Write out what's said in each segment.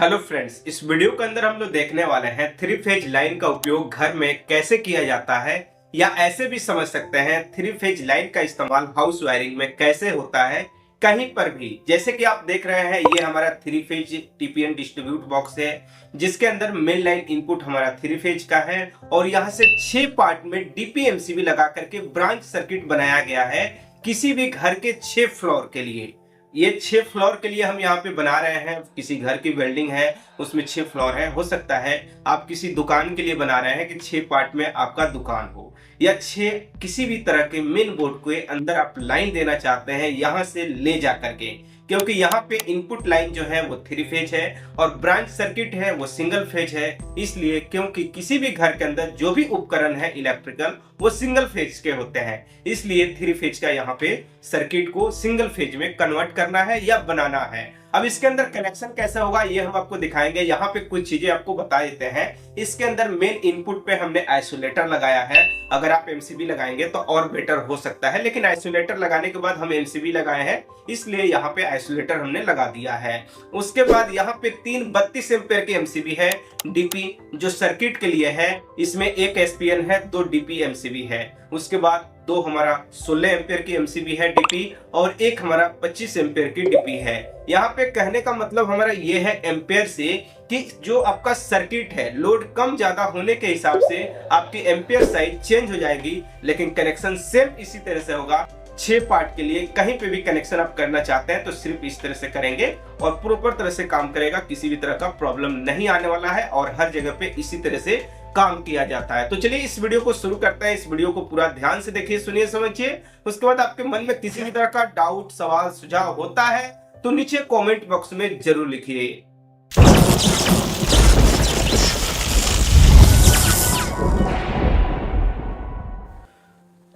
Hello friends, इस video के अंदर हम लोग देखने वाले हैं थ्री फेज लाइन का उपयोग घर में कैसे किया जाता है, या ऐसे भी समझ सकते हैं थ्री फेज लाइन का इस्तेमाल हाउस वायरिंग में कैसे होता है कहीं पर भी। जैसे कि आप देख रहे हैं, ये हमारा three phase TPN distribute box है, जिसके अंदर मेन लाइन इनपुट हमारा थ्री फेज का है और यहाँ से 6 पार्ट में डीपीएमसीबी लगा करके ब्रांच सर्किट बनाया गया है किसी भी घर के 6 फ्लोर के लिए। ये 6 फ्लोर के लिए हम यहाँ पे बना रहे हैं। किसी घर की बिल्डिंग है, उसमें 6 फ्लोर है, हो सकता है आप किसी दुकान के लिए बना रहे हैं कि 6 पार्ट में आपका दुकान हो, या 6 किसी भी तरह के मेन बोर्ड के अंदर आप लाइन देना चाहते हैं यहाँ से ले जा करके। क्योंकि यहाँ पे इनपुट लाइन जो है वो थ्री फेज है और ब्रांच सर्किट है वो सिंगल फेज है, इसलिए क्योंकि किसी भी घर के अंदर जो भी उपकरण है इलेक्ट्रिकल वो सिंगल फेज के होते हैं, इसलिए थ्री फेज का यहाँ पे सर्किट को सिंगल फेज में कन्वर्ट करना है या बनाना है। अब इसके अंदर कनेक्शन कैसा होगा ये हम आपको दिखाएंगे। यहाँ पे कुछ चीजें आपको बता देते हैं। इसके अंदर मेन इनपुट पे हमने आइसोलेटर लगाया है। अगर आप एमसीबी लगाएंगे तो और बेटर हो सकता है, लेकिन आइसोलेटर लगाने के बाद हम एमसीबी लगाए हैं, इसलिए यहाँ पे आइसोलेटर हमने लगा दिया है। उसके बाद यहाँ पे 3 32 एम्पेयर की एमसीबी है डीपी जो सर्किट के लिए है। इसमें एक एसपीएन है, 2 डीपी एमसीबी है। उसके बाद 2 हमारा 16 एम्पेयर की एमसीबी है डीपी और एक हमारा 25 एम्पेयर की डीपी है। यहाँ पे कहने का मतलब हमारा ये है एम्पेयर से कि जो आपका सर्किट है लोड कम ज्यादा होने के हिसाब से आपकी एम्पेयर साइज चेंज हो जाएगी, लेकिन कनेक्शन सेम इसी तरह से होगा। 6 पार्ट के लिए कहीं पे भी कनेक्शन आप करना चाहते हैं तो सिर्फ इस तरह से करेंगे और प्रॉपर तरह से काम करेगा, किसी भी तरह का प्रॉब्लम नहीं आने वाला है और हर जगह पे इसी तरह से काम किया जाता है। तो चलिए इस वीडियो को शुरू करते हैं। इस वीडियो को पूरा ध्यान से देखिए, सुनिए, समझिए। उसके बाद आपके मन में किसी भी तरह का डाउट, सवाल, सुझाव होता है तो नीचे कमेंट बॉक्स में जरूर लिखिए।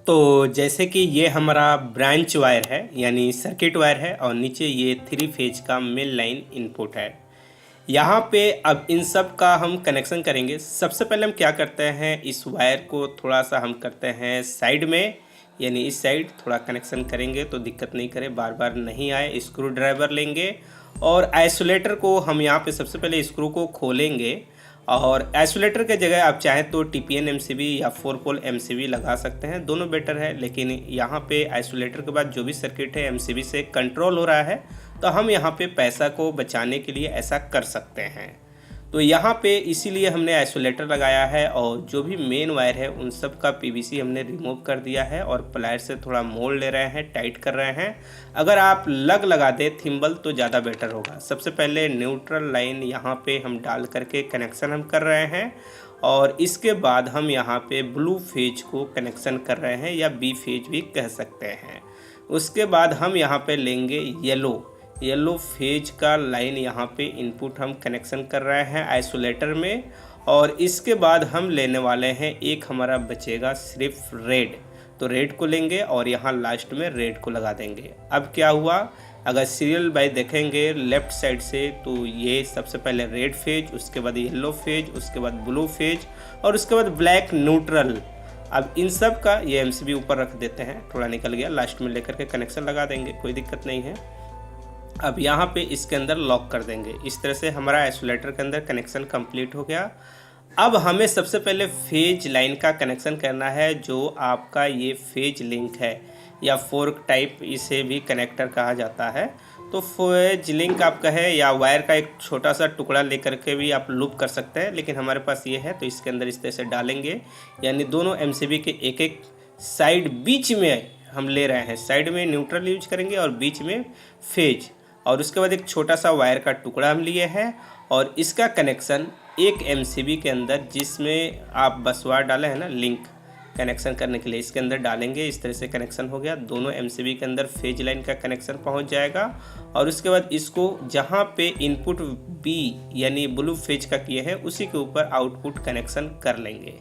तो जैसे कि ये हमारा ब्रांच वायर है यानी सर्किट वायर है और नीचे ये थ्री फेज का मेन लाइन इनपुट है। यहाँ पे अब इन सब का हम कनेक्शन करेंगे। सबसे पहले हम क्या करते हैं, इस वायर को थोड़ा सा हम करते हैं साइड में, यानी इस साइड थोड़ा कनेक्शन करेंगे तो दिक्कत नहीं करे, बार बार नहीं आए। स्क्रू ड्राइवर लेंगे और आइसोलेटर को हम यहाँ पे सबसे पहले स्क्रू को खोलेंगे और आइसोलेटर के जगह आप चाहें तो टीपीएन एमसीबी या 4 पोल एमसीबी लगा सकते हैं, दोनों बेटर है। लेकिन यहाँ पे आइसोलेटर के बाद जो भी सर्किट है एमसीबी से कंट्रोल हो रहा है, तो हम यहाँ पे पैसा को बचाने के लिए ऐसा कर सकते हैं। तो यहाँ पे इसीलिए हमने आइसोलेटर लगाया है और जो भी मेन वायर है उन सब का पीवीसी हमने रिमूव कर दिया है और प्लायर से थोड़ा मोड़ ले रहे हैं, टाइट कर रहे हैं। अगर आप लगा दे थिम्बल तो ज़्यादा बेटर होगा। सबसे पहले न्यूट्रल लाइन यहाँ पे हम डाल करके कनेक्शन हम कर रहे हैं और इसके बाद हम यहाँ पे ब्लू फेज को कनेक्शन कर रहे हैं या बी फेज भी कह सकते हैं। उसके बाद हम यहाँ पे लेंगे येलो फेज का लाइन, यहाँ पे इनपुट हम कनेक्शन कर रहे हैं आइसोलेटर में और इसके बाद हम लेने वाले हैं एक हमारा बचेगा सिर्फ रेड, तो रेड को लेंगे और यहाँ लास्ट में रेड को लगा देंगे। अब क्या हुआ, अगर सीरियल बाय देखेंगे लेफ्ट साइड से तो ये सबसे पहले रेड फेज, उसके बाद येलो फेज, उसके बाद ब्लू फेज और उसके बाद ब्लैक न्यूट्रल। अब इन सब का ये एमसीबी ऊपर रख देते हैं, थोड़ा निकल गया, लास्ट में लेकर के कनेक्शन लगा देंगे, कोई दिक्कत नहीं है। अब यहाँ पे इसके अंदर लॉक कर देंगे। इस तरह से हमारा आइसोलेटर के अंदर कनेक्शन कंप्लीट हो गया। अब हमें सबसे पहले फेज लाइन का कनेक्शन करना है, जो आपका ये फेज लिंक है या फोर्क टाइप इसे भी कनेक्टर कहा जाता है। तो फेज लिंक आप कहें या वायर का एक छोटा सा टुकड़ा लेकर के भी आप लूप कर सकते हैं, लेकिन हमारे पास ये है तो इसके अंदर इस तरह से डालेंगे, यानी दोनों एमसीबी के एक एक साइड बीच में हम ले रहे हैं। साइड में न्यूट्रल यूज करेंगे और बीच में फेज, और उसके बाद एक छोटा सा वायर का टुकड़ा हम लिए हैं और इसका कनेक्शन एक एमसीबी के अंदर, जिसमें आप बस वायर डाले हैं ना लिंक कनेक्शन करने के लिए, इसके अंदर डालेंगे। इस तरह से कनेक्शन हो गया, दोनों एमसीबी के अंदर फेज लाइन का कनेक्शन पहुंच जाएगा और उसके बाद इसको जहां पे इनपुट बी यानी ब्लू फेज का किए हैं उसी के ऊपर आउटपुट कनेक्शन कर लेंगे।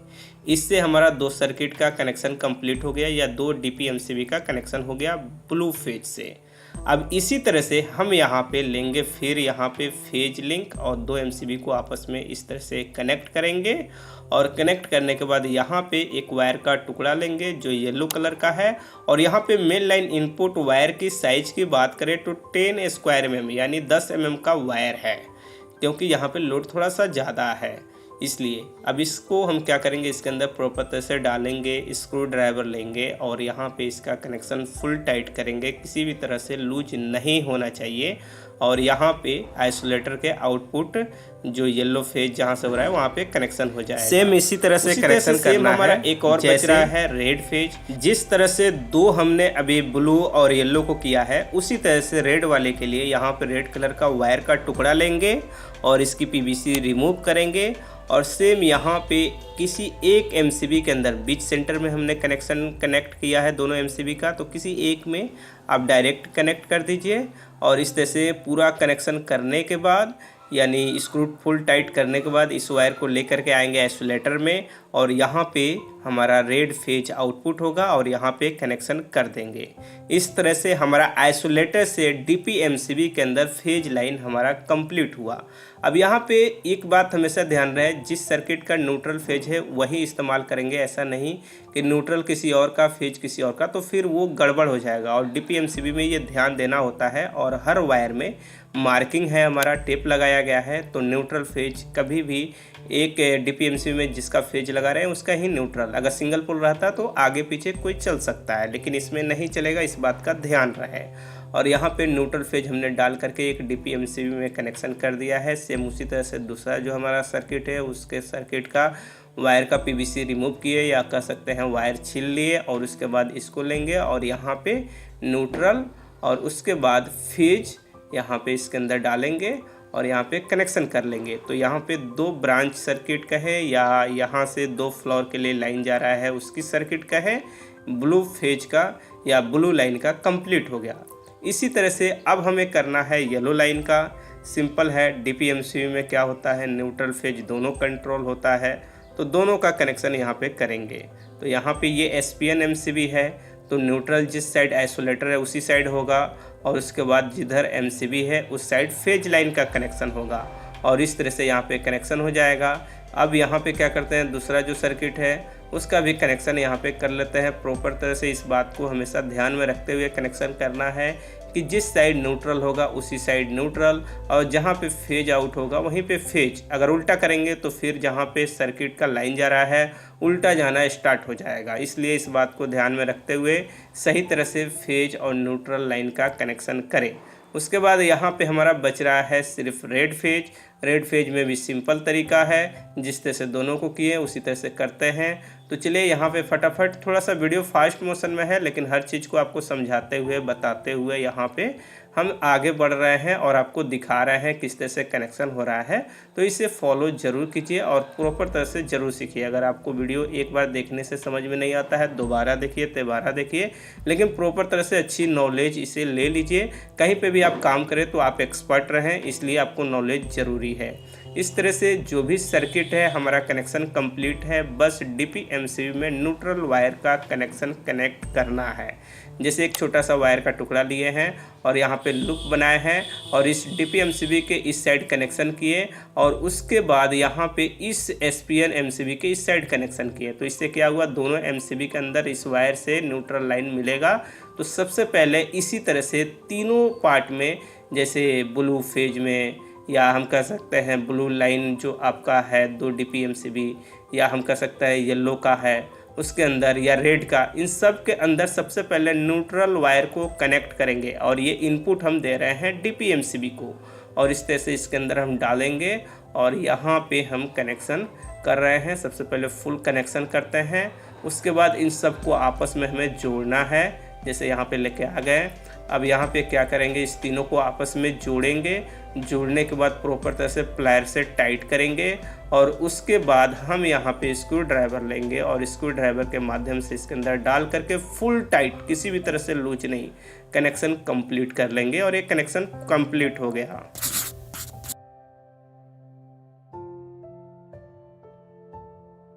इससे हमारा 2 सर्किट का कनेक्शन कंप्लीट हो गया या 2 डीपी एमसीबी का कनेक्शन हो गया ब्लू फेज से। अब इसी तरह से हम यहाँ पे लेंगे फिर यहाँ पे फेज लिंक और 2 एमसीबी को आपस में इस तरह से कनेक्ट करेंगे और कनेक्ट करने के बाद यहाँ पे एक वायर का टुकड़ा लेंगे जो येलो कलर का है और यहाँ पे मेन लाइन इनपुट वायर की साइज की बात करें तो 10 स्क्वायर mm यानी 10 mm का वायर है। क्योंकि यहाँ पे लोड थोड़ा सा ज़्यादा है इसलिए। अब इसको हम क्या करेंगे, इसके अंदर प्रॉपर तरह से डालेंगे, स्क्रू ड्राइवर लेंगे और यहाँ पे इसका कनेक्शन फुल टाइट करेंगे, किसी भी तरह से लूज नहीं होना चाहिए। और यहाँ पे आइसोलेटर के आउटपुट जो येलो फेज जहाँ से हो रहा है वहाँ पे कनेक्शन हो जाएगा। सेम इसी तरह से कनेक्शन करना है। हमारा एक और बच रहा है रेड फेज। जिस तरह से दो हमने अभी ब्लू और येलो को किया है, उसी तरह से रेड वाले के लिए यहाँ पे रेड कलर का वायर का टुकड़ा लेंगे और इसकी पीवीसी रिमूव करेंगे और सेम यहाँ पे किसी एक एमसीबी के अंदर बीच सेंटर में हमने कनेक्ट किया है दोनों एमसीबी का, तो किसी एक में आप डायरेक्ट कनेक्ट कर दीजिए। और इस तरह से पूरा कनेक्शन करने के बाद यानी स्क्रू फुल टाइट करने के बाद इस वायर को लेकर के आएंगे आइसोलेटर में और यहाँ पे हमारा रेड फेज आउटपुट होगा और यहाँ पे कनेक्शन कर देंगे। इस तरह से हमारा आइसोलेटर से डीपीएमसीबी के अंदर फेज लाइन हमारा कंप्लीट हुआ। अब यहाँ पे एक बात हमेशा ध्यान रहे, जिस सर्किट का न्यूट्रल फेज है वही इस्तेमाल करेंगे। ऐसा नहीं कि न्यूट्रल किसी और का, फेज किसी और का, तो फिर वो गड़बड़ हो जाएगा। और डीपीएमसीबी में ये ध्यान देना होता है। और हर वायर में मार्किंग है, हमारा टेप लगाया गया है, तो न्यूट्रल फेज कभी भी एक डीपीएमसीबी में जिसका फेज लगा रहे हैं उसका ही न्यूट्रल। अगर सिंगल पोल रहता तो आगे पीछे कोई चल सकता है, लेकिन इसमें नहीं चलेगा, इस बात का ध्यान रहे। और यहाँ पे न्यूट्रल फेज हमने डाल करके एक डीपीएमसीबी में कनेक्शन कर दिया है। सेम उसी तरह से दूसरा जो हमारा सर्किट है उसके सर्किट का वायर का पीवीसी रिमूव किए या कह सकते हैं वायर छील लिए और उसके बाद इसको लेंगे और यहाँ पे न्यूट्रल और उसके बाद फेज यहाँ पे इसके अंदर डालेंगे और यहाँ पे कनेक्शन कर लेंगे। तो यहाँ पे दो ब्रांच सर्किट का है या यहाँ से 2 फ्लोर के लिए लाइन जा रहा है उसकी सर्किट का है, ब्लू फेज का या ब्लू लाइन का कंप्लीट हो गया। इसी तरह से अब हमें करना है येलो लाइन का। सिंपल है, डीपीएमसीबी में क्या होता है, न्यूट्रल फेज दोनों कंट्रोल होता है, तो दोनों का कनेक्शन यहाँ पे करेंगे। तो यहाँ पे ये एसपीएन एमसीबी है, तो न्यूट्रल जिस साइड आइसोलेटर है उसी साइड होगा और उसके बाद जिधर एमसीबी है उस साइड फेज लाइन का कनेक्शन होगा और इस तरह से यहाँ पे कनेक्शन हो जाएगा। अब यहाँ पे क्या करते हैं, दूसरा जो सर्किट है उसका भी कनेक्शन यहाँ पे कर लेते हैं। प्रॉपर तरह से इस बात को हमेशा ध्यान में रखते हुए कनेक्शन करना है कि जिस साइड न्यूट्रल होगा उसी साइड न्यूट्रल और जहाँ पे फेज आउट होगा वहीं पे फेज। अगर उल्टा करेंगे तो फिर जहाँ पे सर्किट का लाइन जा रहा है उल्टा जाना स्टार्ट हो जाएगा। इसलिए इस बात को ध्यान में रखते हुए सही तरह से फेज और न्यूट्रल लाइन का कनेक्शन करें। उसके बाद यहाँ पे हमारा बच रहा है सिर्फ रेड फेज। रेड फेज में भी सिंपल तरीका है, जिस तरह से दोनों को किए उसी तरह से करते हैं। तो चलिए यहाँ पे फटाफट, थोड़ा सा वीडियो फास्ट मोशन में है लेकिन हर चीज़ को आपको समझाते हुए बताते हुए यहाँ पे हम आगे बढ़ रहे हैं और आपको दिखा रहे हैं किस तरह से कनेक्शन हो रहा है। तो इसे फॉलो ज़रूर कीजिए और प्रॉपर तरह से ज़रूर सीखिए। अगर आपको वीडियो एक बार देखने से समझ में नहीं आता है दोबारा देखिए, तिबारा देखिए, लेकिन प्रॉपर तरह से अच्छी नॉलेज इसे ले लीजिए। कहीं पे भी आप काम करें तो आप एक्सपर्ट रहें, इसलिए आपको नॉलेज ज़रूरी है। इस तरह से जो भी सर्किट है हमारा कनेक्शन कंप्लीट है, बस डीपीएमसीबी में न्यूट्रल वायर का कनेक्शन कनेक्ट करना है। जैसे एक छोटा सा वायर का टुकड़ा लिए हैं और यहाँ पे लूप बनाए हैं और इस डीपीएमसीबी के इस साइड कनेक्शन किए और उसके बाद यहाँ पे इस एसपीएन एमसीबी के इस साइड कनेक्शन किए। तो इससे क्या हुआ, दोनों एमसीबी के अंदर इस वायर से न्यूट्रल लाइन मिलेगा। तो सबसे पहले इसी तरह से तीनों पार्ट में, जैसे ब्लू फेज में या हम कह सकते हैं ब्लू लाइन जो आपका है 2 डीपीएमसीबी, या हम कह सकते हैं येलो का है उसके अंदर या रेड का, इन सब के अंदर सबसे पहले न्यूट्रल वायर को कनेक्ट करेंगे और ये इनपुट हम दे रहे हैं डीपीएमसीबी को और इस तरह से इसके अंदर हम डालेंगे और यहाँ पे हम कनेक्शन कर रहे हैं। सबसे पहले फुल कनेक्शन करते हैं, उसके बाद इन सब को आपस में हमें जोड़ना है। जैसे यहाँ पे लेके आ गए, अब यहाँ पे क्या करेंगे, इस तीनों को आपस में जोड़ेंगे। जोड़ने के बाद प्रॉपर तरह से प्लायर से टाइट करेंगे और उसके बाद हम यहाँ पे स्क्रू ड्राइवर लेंगे और स्क्रू ड्राइवर के माध्यम से इसके अंदर डाल करके फुल टाइट, किसी भी तरह से लूज नहीं, कनेक्शन कंप्लीट कर लेंगे और ये कनेक्शन कंप्लीट हो गया।